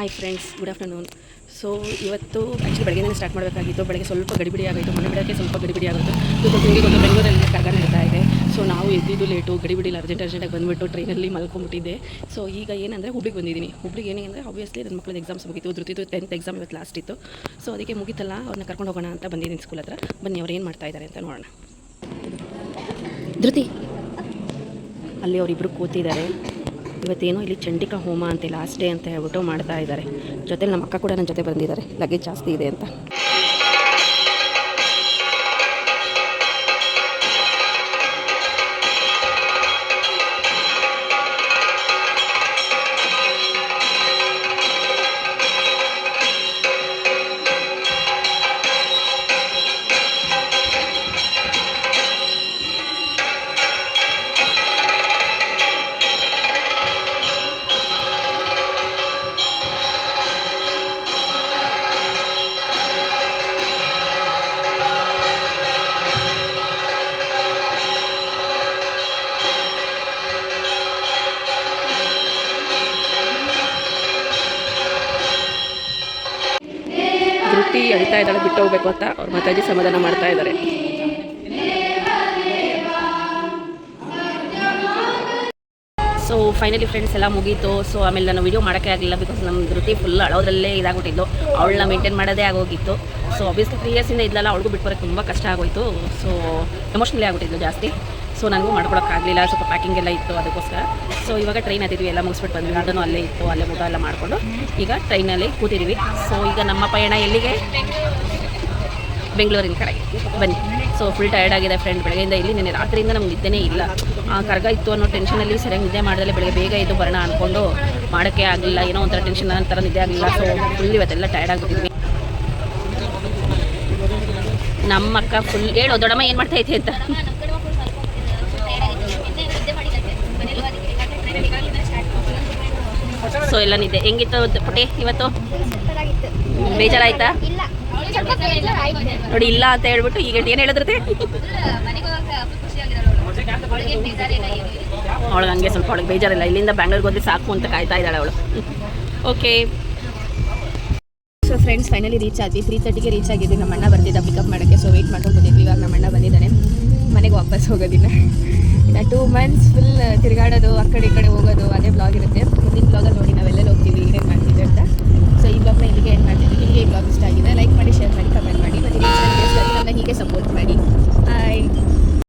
Hi friends, good afternoon. So ಇವತ್ತು actually ಬೆಳಗ್ಗೆನೇ start ಮಾಡಬೇಕಾಗಿತ್ತು. ಬೆಳಗ್ಗೆ ಸ್ವಲ್ಪ ಗಡಿಬಿಡಿ ಆಗೋಯಿತು, ಮನೆ ಬಿಡೋಕ್ಕೆ ಸ್ವಲ್ಪ ಗಡಿಬಿಡಿ ಆಗೋದು. ಇವತ್ತು ನಿಮಗೆ ಬೆಂಗಳೂರಲ್ಲಿ ಕರ್ಗ ನಡೀತಾ ಇದೆ. ಸೊ ನಾವು ಎದ್ದಿದ್ದು ಲೇಟು, ಗಡಿಬಿಡಿಲಿ ಅರ್ಜೆಂಟಾಗಿ ಬಂದುಬಿಟ್ಟು ಟ್ರೈನಲ್ಲಿ ಮಲ್ಕೊಂಡ್ಬಿಟ್ಟಿದ್ದೆ. ಸೊ ಈಗ ಏನಂದರೆ ಹುಬ್ಳಿಗೆ ಬಂದಿದ್ದೀನಿ. ಹುಬ್ಳಿಗೆ ಏನಂದರೆ ಆಬ್ವಿಯಸ್ಲಿ ನನ್ನ ಮಕ್ಕಳದ್ದು ಎಕ್ಸಾಮ್ಸ್ ಮುಗಿತು. ಧೃತಿದು 10th ಎಕ್ಸಾಮ್ ಇವತ್ತು ಲಾಸ್ಟ್ ಇತ್ತು. ಸೊ ಅದಕ್ಕೆ ಮುಗಿತಲ್ಲ, ಅವ್ರನ್ನ ಕರ್ಕೊಂಡು ಹೋಗೋಣ ಅಂತ ಬಂದಿದ್ದೀನಿ ಸ್ಕೂಲ್ ಹತ್ರ. ಬನ್ನಿ ಅವ್ರು ಏನು ಮಾಡ್ತಾ ಇದ್ದಾರೆ ಅಂತ ನೋಡೋಣ. ಧೃತಿ, ಅಲ್ಲಿ ಅವರಿಬ್ಬರು ಕೂತಿದ್ದಾರೆ. ಇವತ್ತೇನೋ ಇಲ್ಲಿ ಚಂಡಿಕಾ ಹೋಮ ಅಂತೆ, ಲಾಸ್ಟ್ ಡೇ ಅಂತ ಹೇಳ್ಬಿಟ್ಟು ಮಾಡ್ತಾ ಇದ್ದಾರೆ. ಜೊತೆಲಿ ನಮ್ಮ ಅಕ್ಕ ಕೂಡ ನನ್ನ ಜೊತೆ ಬಂದಿದ್ದಾರೆ, ಲಗೇಜ್ ಜಾಸ್ತಿ ಇದೆ ಅಂತ. ಧೃತಿ ಅಳ್ತಾ ಇದ್ದಾಳೆ, ಬಿಟ್ಟು ಹೋಗ್ಬೇಕು ಅಂತ ಅವ್ರ ಮಾತಾಜಿ ಸಮಾಧಾನ ಮಾಡ್ತಾ ಇದ್ದಾರೆ. ಸೊ ಫೈನಲಿ ಫ್ರೆಂಡ್ಸ್ ಎಲ್ಲ ಮುಗೀತು. ಸೊ ಆಮೇಲೆ ನಾನು ವೀಡಿಯೋ ಮಾಡೋಕ್ಕೆ ಆಗಲಿಲ್ಲ, ಬಿಕಾಸ್ ನಮ್ಮ ಧೃತಿ ಫುಲ್ ಅಳೋದ್ರಲ್ಲೇ ಇದಾಗ್ಬಿಟ್ಟಿದ್ದು. ಅವಳನ್ನ ಮೇಂಟೈನ್ ಮಾಡೋದೇ ಆಗೋಗಿತ್ತು. ಸೊ ಆಬ್ವಿಯಸ್ಲಿ 3 ಇಯರ್ಸಿಂದ ಇದ್ದಲ್ಲ, ಅವಳಿಗೂ ಬಿಟ್ಟು ಬರೋಕ್ಕೆ ತುಂಬ ಕಷ್ಟ ಆಗೋಯಿತು. ಸೊ ಎಮೋಷ್ನಲಿ ಆಗ್ಬಿಟ್ಟಿದ್ದು ಜಾಸ್ತಿ. ಸೊ ನನಗೂ ಮಾಡ್ಕೊಳಕ್ಕಾಗಲಿಲ್ಲ, ಸ್ವಲ್ಪ ಪ್ಯಾಕಿಂಗ್ ಎಲ್ಲ ಇತ್ತು ಅದಕ್ಕೋಸ್ಕರ. ಸೊ ಇವಾಗ ಟ್ರೈನ್ ಹತ್ತಿದ್ವಿ, ಎಲ್ಲ ಮುಗಿಸ್ಬಿಟ್ಟು ಬಂದ್ವಿ. ಅದನ್ನು ಅಲ್ಲೇ ಇತ್ತು, ಅಲ್ಲೇ ಊಟ ಎಲ್ಲ ಮಾಡಿಕೊಂಡು ಈಗ ಟ್ರೈನಲ್ಲಿ ಕೂತಿದ್ದೀವಿ. ಸೊ ಈಗ ನಮ್ಮ ಪಯಣ ಎಲ್ಲಿಗೆ? ಬೆಂಗಳೂರಿನ ಕಡೆಗೆ. ಬನ್ನಿ. ಸೊ ಫುಲ್ ಟಯರ್ಡ್ ಆಗಿದೆ ಫ್ರೆಂಡ್. ಬೆಳಗ್ಗೆಯಿಂದ ಇಲ್ಲಿ ನಿನ್ನೆ ರಾತ್ರಿಯಿಂದ ನಮ್ಗೆ ನಿದ್ದೆನೇ ಇಲ್ಲ. ಕರ್ಗ ಇತ್ತು ಅನ್ನೋ ಟೆನ್ಷನಲ್ಲಿ ಸರಿಯಾಗಿ ನಿದ್ದೆ ಮಾಡಿದ್ರೆ ಬೆಳಗ್ಗೆ ಬೇಗ ಎದ್ದು ಬರೋಣ ಅಂದ್ಕೊಂಡು ಮಾಡೋಕ್ಕೆ ಆಗಲಿಲ್ಲ. ಏನೋ ಒಂಥರ ಟೆನ್ಷನ್, ನಂತರ ನಿದ್ದೆ ಆಗಲಿಲ್ಲ. ಸೊ ಫುಲ್ ಇವತ್ತೆಲ್ಲ ಟಯರ್ಡ್ ಆಗಿಬಿಟ್ಟಿದ್ವಿ. ನಮ್ಮ ಅಕ್ಕ ಫುಲ್ ಹೇಳೋ ದೊಡ್ಡಮ್ಮ ಏನು ಮಾಡ್ತಾ ಐತೆ ಅಂತ. ಸೊ ಎಲ್ಲ ನಿದ್ದೆ. ಹೆಂಗಿತ್ತು ಪುಟಿ ಇವತ್ತು? ಬೇಜಾರಾಯ್ತಾ? ನೋಡಿ ಇಲ್ಲ ಅಂತ ಹೇಳ್ಬಿಟ್ಟು ಈಗ ಏನು ಹೇಳಿದ್ರತೆ ಅವಳಿಗೆ ಹಂಗೆ ಸ್ವಲ್ಪ ಅವಳಿಗೆ ಬೇಜಾರಿಲ್ಲ. ಇಲ್ಲಿಂದ ಬ್ಯಾಂಗ್ಳೂರ್ಗೆ ಹೋದ್ರೆ ಸಾಕು ಅಂತ ಕಾಯ್ತಾ ಇದ್ದಾಳೆ ಅವಳು. Okay. So friends finally reach ಆದ್ವಿ. 3:30ಗೆ ರೀಚ್ ಆಗಿದ್ವಿ. ನಮ್ಮ ಅಣ್ಣ ಬರ್ತಿದ್ದ ಪಿಕಪ್ ಮಾಡೋಕ್ಕೆ. ಸೊ ವೆಯ್ಟ್ ಮಾಡ್ಕೊಂಡು ಬಂದಿದ್ವಿ. ಇವಾಗ ನಮ್ಮ ಅಣ್ಣ ಬಂದಿದ್ದಾನೆ. ಮನೆಗೆ ವಾಪಸ್ ಹೋಗೋದಿಲ್ಲ. ಇನ್ನು 2 months ಫುಲ್ ತಿರುಗಾಡೋದು, ಆ ಕಡೆ ಈ ಕಡೆ ಹೋಗೋದು, ಅದೇ ಬ್ಲಾಗ್ ಇರುತ್ತೆ. ಮುಂದಿನ ಬ್ಲಾಗಲ್ಲಿ ನೋಡಿ ನಾವೆಲ್ಲೆಲ್ಲ ಹೋಗ್ತೀವಿ, ಏನೇನು ಮಾಡ್ತೀವಿ ಅಂತ. ಸೊ ಈ ಬ್ಲಾಗ್ನ ಇಲ್ಲಿಗೆ ಏನು ಮಾಡ್ತೀವಿ. ನಿಮಗೆ ಈ ಬ್ಲಾಗ್ ಇಷ್ಟ ಆಗಿದೆ ಲೈಕ್ ಮಾಡಿ, ಶೇರ್ ಮಾಡಿ, ಕಮೆಂಟ್ ಮಾಡಿ. ಮತ್ತು ನಮ್ಮನ್ನ ಹೀಗೆ ಸಪೋರ್ಟ್ ಮಾಡಿ.